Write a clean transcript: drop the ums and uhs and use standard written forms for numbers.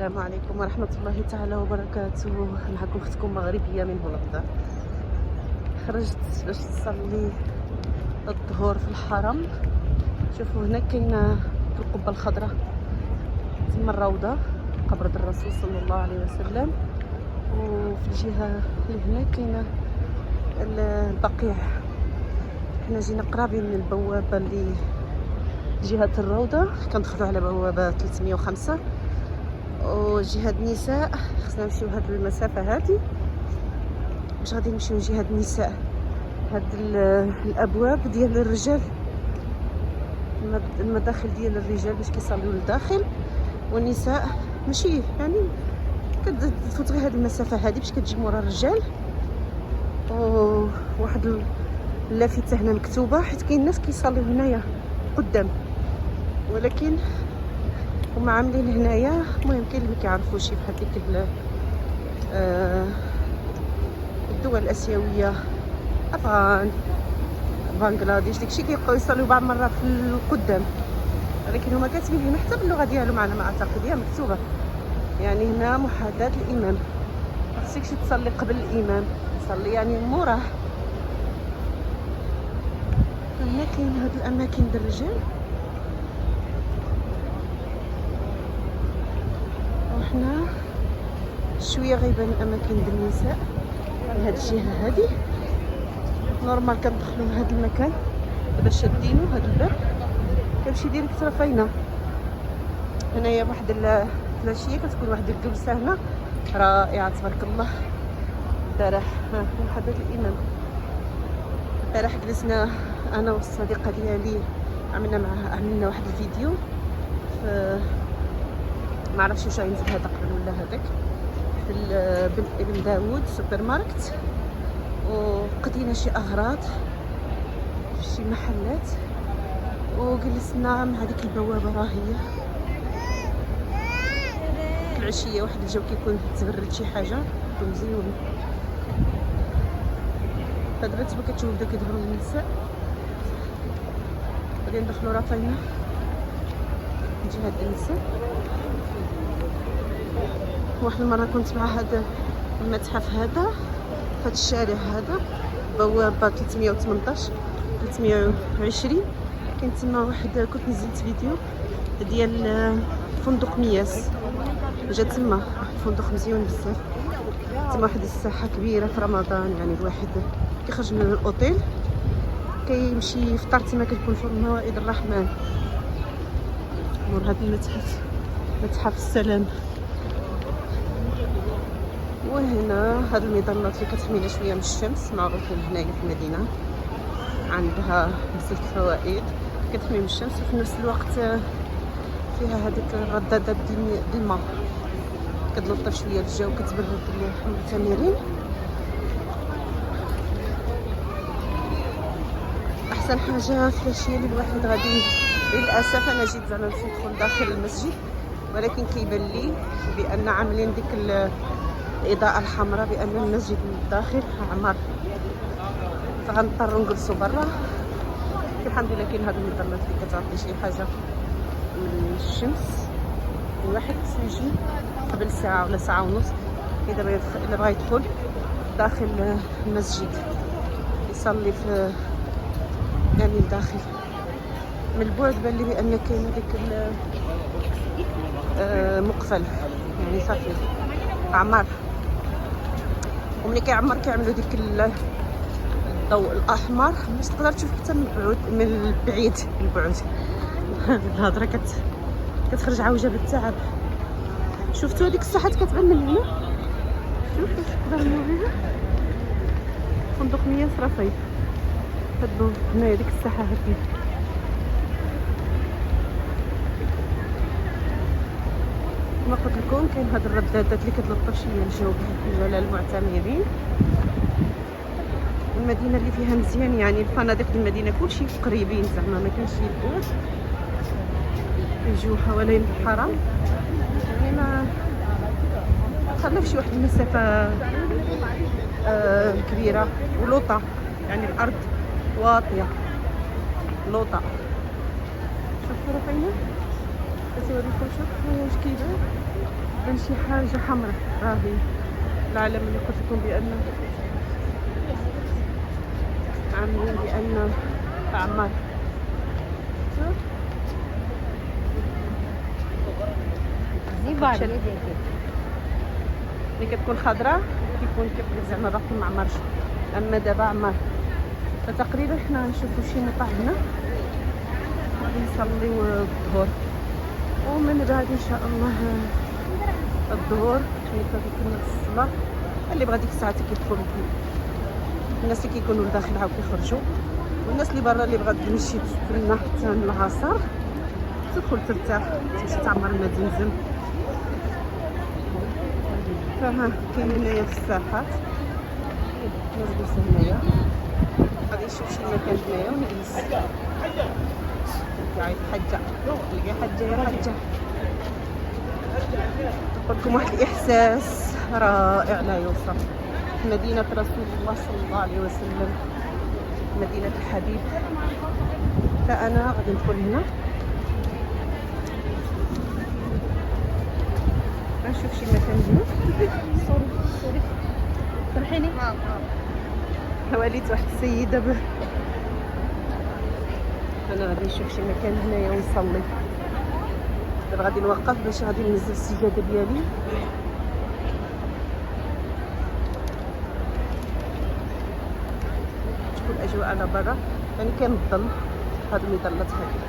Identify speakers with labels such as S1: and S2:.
S1: السلام عليكم ورحمة الله تعالى وبركاته. معكم اختكم مغربية من هولندا. خرجت باش نصلي الظهر في الحرم. شوفوا هنا كاينه القبة الخضراء تما الروضة قبر الرسول صلى الله عليه وسلم، وفي الجهة لهنا كاينه البقيع. حنا جينا قرابين من البوابة اللي جهة الروضة، كندخلوا على بوابة 305، وجهة النساء خصنا نمشيو هاد المسافة هادي باش غادي نمشيو جهة النساء. هاد الابواب ديال الرجال، المداخل ديال الرجال باش كيصليو للداخل، والنساء ماشي يعني كتفوت غير هاد المسافة هادي باش كتجي مورا الرجال. وواحد اللافتة هنا مكتوبة حيت كاين ناس كيصليو هنايا قدام، ولكن هما عاملين هنايا. المهم كاين اللي كيعرفوش بحال ديك الدول الاسيويه، افغان، بنغلاديش، داكشي كيبقاو يصليو بعض المرات في القدام، ولكن هما كاتبين هنا حتى باللغه ديالهم على ما اعتقد هي مكتوبه. يعني هنا محاذاه الامام، خصك تصلي قبل الامام، تصلي يعني موراه. هنا كاين هاد الاماكن ديال الرجال، وحنا شويه غيبان الاماكن ديال النساء. هاد الجهه هادي نورمال كندخلوا لهاد المكان. دابا شادينو هاد الباب كنمشي ديريكت رافينا. هنايا واحد العشيه كتكون واحد الجلسه هنا رائعه تبارك الله. البارح محاذاه الامام، البارح جلسنا انا والصديقه ديالي، عملنا واحد الفيديو في ما عرفتش واش غينزل هذا قبل ولا هذاك، في ابن داوود سوبر ماركت، وقضينا شي اغراض في شي محلات، وجلسنا مع ديك البوابه. راهي العشيه واحد الجو كيكون تبرد شي حاجه كيكون مزيون. فدابا تما كتشوفوا بداو كيظهروا النساء. غادي ندخلوا رافينا جهه النساء. واحد المره كنت مع هذا المتحف هذا في هذا الشارع هذا، بوابه 318 320. كاين تما واحد، كنت نزلت فيديو ديال فندق مياس، جا تما واحد الفندق مزيون بزاف. تما واحد الساحه كبيره في رمضان، يعني الواحد كيخرج من الاوتيل كيمشي يفطر تما، كتكون في موائد الرحمن مور هذا المتحف، متحف السلام. وهنا هاد المظلات اللي كتحمينا شويه من الشمس، معروفين هنايا في المدينه، عندها بزاف الفوائد، كتحمي من الشمس وفي نفس الوقت فيها هذيك الردادات ديال الماء، كتلطف شويه الجو، كتبرد المعتمرين. احسن حاجه في الاشياء اللي الواحد غادي، للاسف انا جيت زعما باش ندخل داخل المسجد، ولكن كيبان لي بان عاملين ديك الاضاءه الحمراء بان المسجد من الداخل عمر، فغنضطروا نجلسوا برا. الحمد لله كاين هاد المظلات اللي كتعطي شي حاجه من الشمس. الواحد خصو يجي قبل ساعه ولا ساعه ونص اذا بغى يدخل داخل المسجد يصلي في يعني الداخل. من البعد بان لي بان كاين ديك مقفل، يعني صافي عمر، وملي كيعمر كيعملوا ديك الضوء الاحمر باش تقدر تشوف حتى من البعيد. البعد الهضره كتخرج عوجه بالتعب. شفتوا هذيك الساحات كتبان من هنا، شوف باش تقدر نوريها فندق مياس رفيع. هادو هنايا ديك الساحه هادي، كما قلت لكم كاين هاد الردادات اللي كتلطف شويه الجو على المعتمرين. المدينه اللي فيها مزيان، يعني الفنادق ديال المدينه كلشي قريبين، زعما ما كانش شي بعد، يجيو حوالين الحرم، يعني ما خلاش واحد المسافه كبيره. ولوطه يعني الارض واطيه لوطه. شوفوا راه فينا كتوريكم، شوف واش كيبان كان شي حاجه حمراء راهي العلم اللي قلت لكم بان عاملين بان عمار اللي كتكون خضراء كيكون زعما باقي ما عمرش، اما دابا عمر. فتقريبا حنا نشوفوا شي مطعم هنا غادي نصليو الظهر، ومن بعد ان شاء الله الظهر كيكمل الصلاه. اللي بغى ديك الساعه كيدخل، الناس اللي كيكونوا لداخل عاود كيخرجوا، والناس اللي برا اللي بغات تمشي تستنى حتى العصر تدخل ترتاح تمشي تعمر الماء زمزم. فها كاين هنايا في الساحات الناس جالسه هنايا، غادي نشوف شي مكان هنايا ونجلس. عيط حجه، تلقى حجه يا حجه. نقول لكم واحد الاحساس رائع لا يوصف. مدينه رسول الله صلى الله عليه وسلم، مدينه الحبيب. فانا غادي ندخل هنا نشوف شي مكان هنا. سوري فرحيني. حواليت واحد السيده انا غادي نشوف شي مكان هنايا ونصلي. دابا غادي نوقف باش غادي ننزل السجاده ديالي. تكون الاجواء على برا، يعني كاين الظل، هاد المظلات هادي